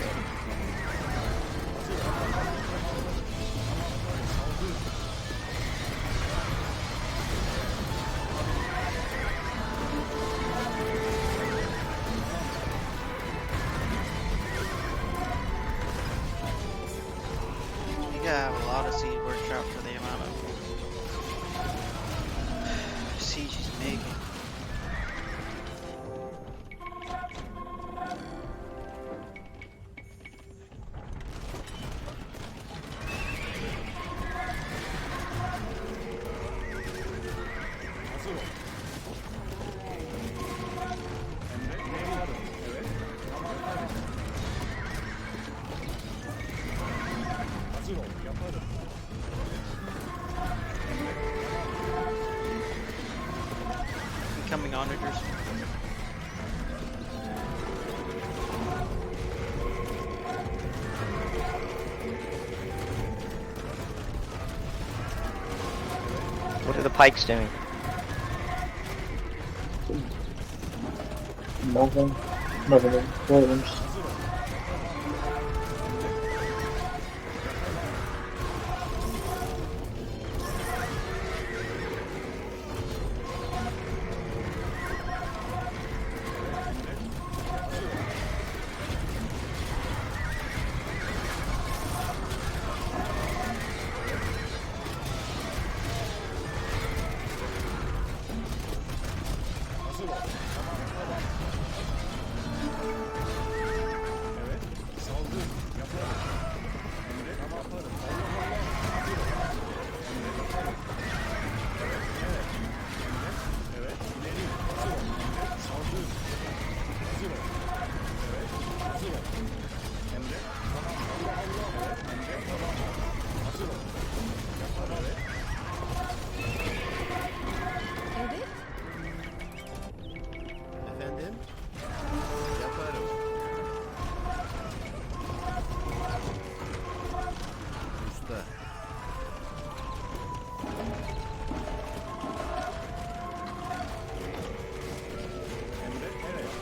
You gotta have a lot of siege workshop for the amount of siege he's making. Hazır ol. Emret. Yaparım. Evet. Tamam yaparım. Hazır ol. Yaparım. Incoming onagers. What are the pikes doing? nothing. Nothing. Williams. Hazır ol. Tamam yaparım. Evet. Saldır. Yaparım. Emret. Tamam yaparım. Allah Allah. Hazır ol. Emret yaparım. Evet. Emret. Evet. İleri. Hazır ol. Emret. Saldır. Hazır ol. Evet. Hazır ol. Emret. Tamam. Allah Allah. Evet. Emret. Tamam. Hazır ol. Yapar. Evet. Evet. Efendim? Yaparım. Usta. Emret. Evet.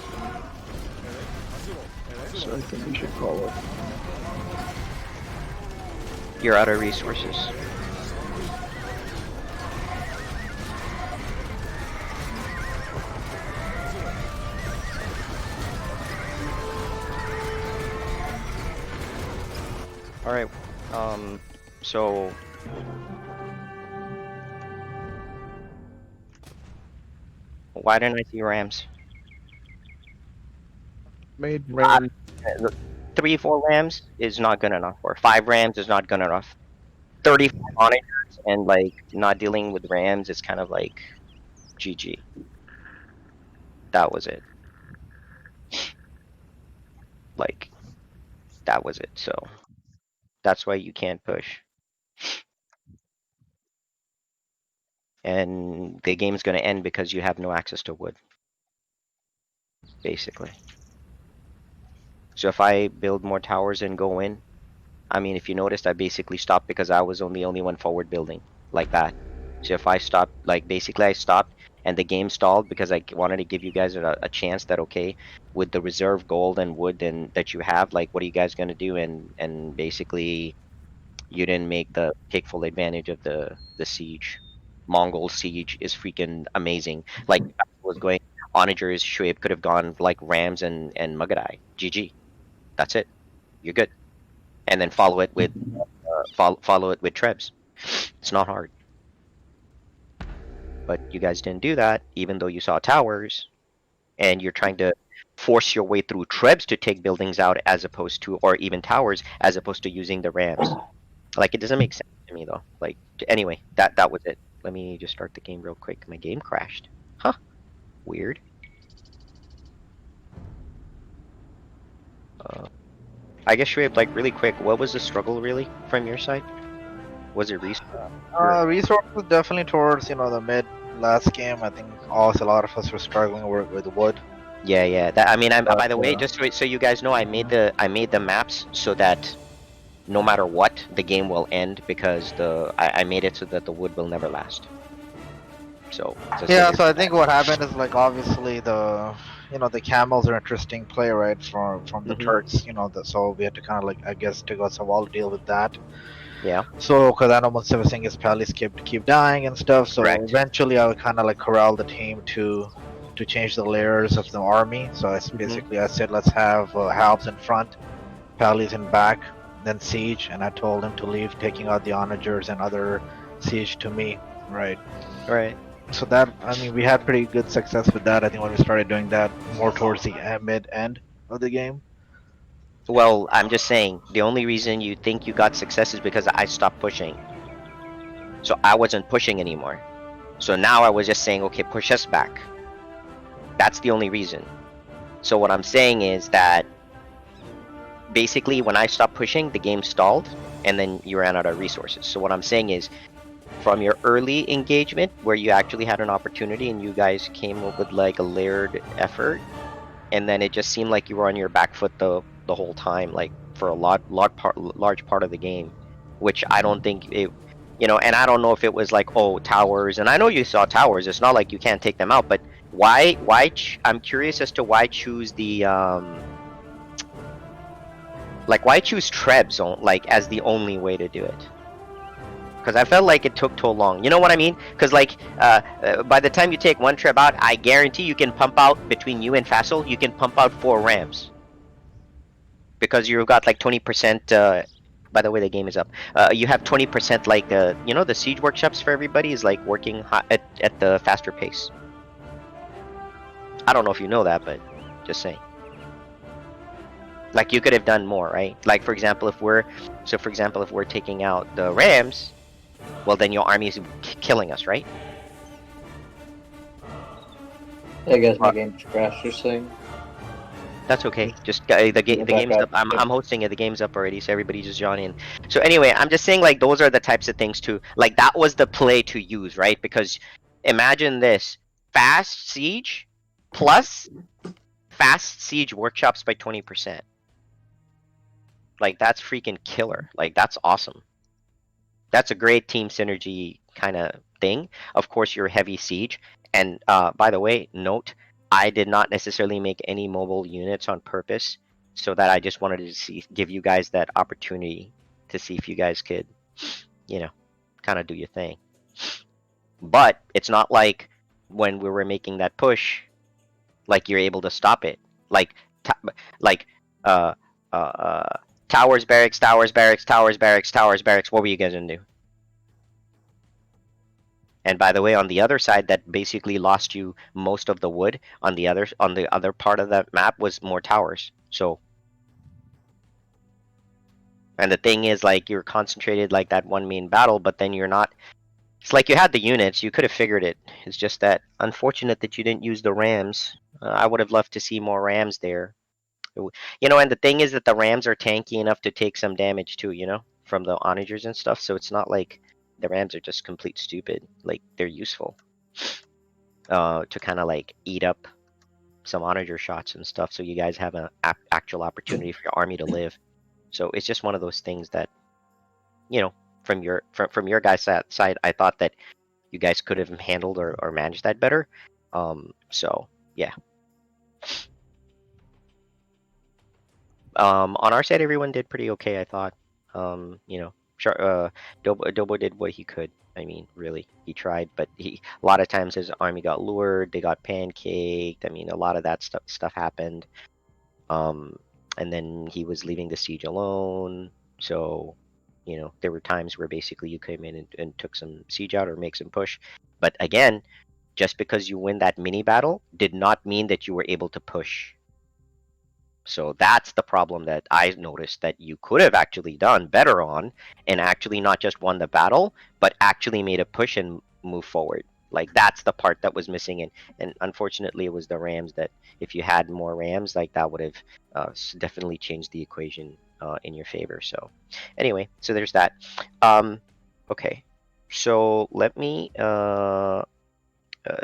Yaparım. Evet. Hazır ol. Evet. So I think we should call it. You're out of resources. All right. So why didn't I see Rams? Made Ram. 3, 4 Rams is not good enough, or 5 Rams is not good enough. 35 monitors and like not dealing with Rams is kind of like GG. That was it. Like that was it. So that's why you can't push. And the game's gonna end because you have no access to wood, basically. So if I build more towers and go in, I mean, if you noticed, I basically stopped because I was the only one forward building like that. So if I stopped, like basically I stopped and the game stalled because I wanted to give you guys a chance that okay, with the reserve gold and wood and that you have, like what are you guys gonna do? And basically you didn't make take full advantage of the siege. Mongol siege is freaking amazing. Like was going onagers, Shuaib could have gone like Rams and Mugadai. GG. That's it. You're good. And then follow it with follow it with Trebs. It's not hard. But you guys didn't do that, even though you saw towers, and you're trying to force your way through Trebs to take buildings out as opposed to, or even towers, as opposed to using the Rams. Like it doesn't make sense to me though. Like anyway, that was it. Let me just start the game real quick. My game crashed. Huh? Weird. I guess Shuaib, like really quick, what was the struggle really from your side? Was it resource? Resources definitely towards the mid last game. I think also a lot of us were struggling with wood. Yeah. That I mean, I'm by the way, Yeah. just so you guys know, I made the maps so that no matter what, the game will end because I made it so that the wood will never last. So Yeah, so I think what happened is like obviously the camels are interesting play, right, from the Mhm. Turks, so we had to kind of like I guess take out some wall to deal with that. Yeah. So because I know most of the thing is Palace keep dying and stuff, so Correct. eventually I would kind of like corral the team to change the layers of the army. So it's basically I said let's have halves in front, Palace in back, then siege, and I told him to leave, taking out the onagers and other siege to me, right? Right. So that I mean we had pretty good success with that. I think when we started doing that more towards the mid end of the game. Well, I'm just saying the only reason you think you got success is because I stopped pushing. So I wasn't pushing anymore. So now I was just saying, okay, push us back. That's the only reason. So what I'm saying is that basically when I stopped pushing, the game stalled and then you ran out of resources. So what I'm saying is from your early engagement where you actually had an opportunity and you guys came up with like a layered effort, and then it just seemed like you were on your back foot the whole time, like for a large part of the game, which I don't think it, and I don't know if it was like, oh, towers, and I know you saw towers. It's not like you can't take them out, but I'm curious as to why choose the like why choose Trebs like as the only way to do it. Because I felt like it took too long. You know what I mean? Because like by the time you take one Treb out, I guarantee you can pump out between you and Fassel, you can pump out 4 Rams. Because you've got like 20%. By the way, the game is up. You have 20% like the siege workshops for everybody is like working at the faster pace. I don't know if you know that, but just saying. Like you could have done more, right? Like for example, if we're taking out the Rams, well then your army is killing us, right? I guess my game just crashed. You're saying? That's okay. Just the game's up. I'm hosting it. The game's up already, so everybody just join in. So anyway, I'm just saying like those are the types of things to like that was the play to use, right? Because imagine this: fast siege plus fast siege workshops by 20%. Like that's freaking killer. Like that's awesome. That's a great team synergy kind of thing. Of course, you're heavy siege. And by the way, note, I did not necessarily make any mobile units on purpose, so that I just wanted to give you guys that opportunity to see if you guys could, kind of do your thing. But it's not like when we were making that push, like you're able to stop it. Like, like, uh, Towers, barracks, towers, barracks, towers, barracks, towers, barracks. What were you guys gonna do? And by the way, on the other side, that basically lost you most of the wood. On the other part of that map was more towers. So, and the thing is, like, you're concentrated like that one main battle, but then you're not. It's like you had the units. You could have figured it. It's just that unfortunate that you didn't use the rams. I would have loved to see more rams there. You know, and the thing is that the rams are tanky enough to take some damage too. You know, from the onagers and stuff. So it's not like the rams are just complete stupid. Like, they're useful. To kind of like eat up some onager shots and stuff, so you guys have an actual opportunity for your army to live. So it's just one of those things that, you know, from your guys' side, I thought that you guys could have handled or managed that better. So yeah. On our side, everyone did pretty okay, I thought. You know, Dobo did what he could. I mean, really, he tried, but a lot of times his army got lured, they got pancaked. I mean, a lot of that stuff happened. And then he was leaving the siege alone. So, you know, there were times where basically you came in and took some siege out or make some push. But again, just because you win that mini battle did not mean that you were able to push. So that's the problem that I noticed that you could have actually done better on, and actually not just won the battle, but actually made a push and move forward. Like, that's the part that was missing, and unfortunately it was the Rams that, if you had more Rams, like, that would have definitely changed the equation in your favor. So anyway, so there's that. Okay, so let me.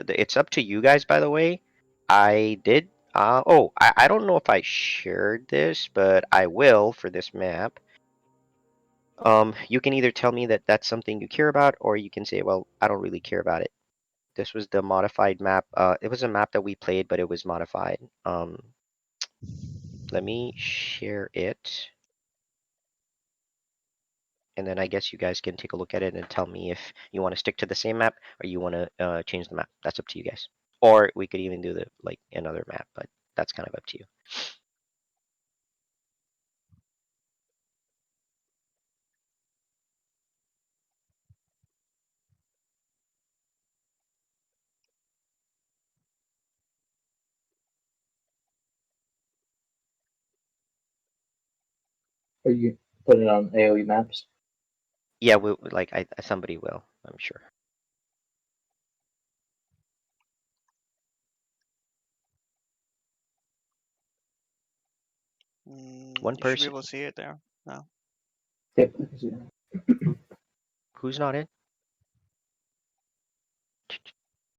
It's up to you guys, by the way. I did. I don't know if I shared this, but I will for this map. You can either tell me that that's something you care about, or you can say, well, I don't really care about it. This was the modified map. It was a map that we played, but it was modified. Let me share it. And then I guess you guys can take a look at it and tell me if you want to stick to the same map or you want to change the map. That's up to you guys. Or we could even do another map, but that's kind of up to you. Or you put it on AOE maps? Yeah, somebody will, I'm sure. One You should be person. able to see it there. No. Yep. Who's not in?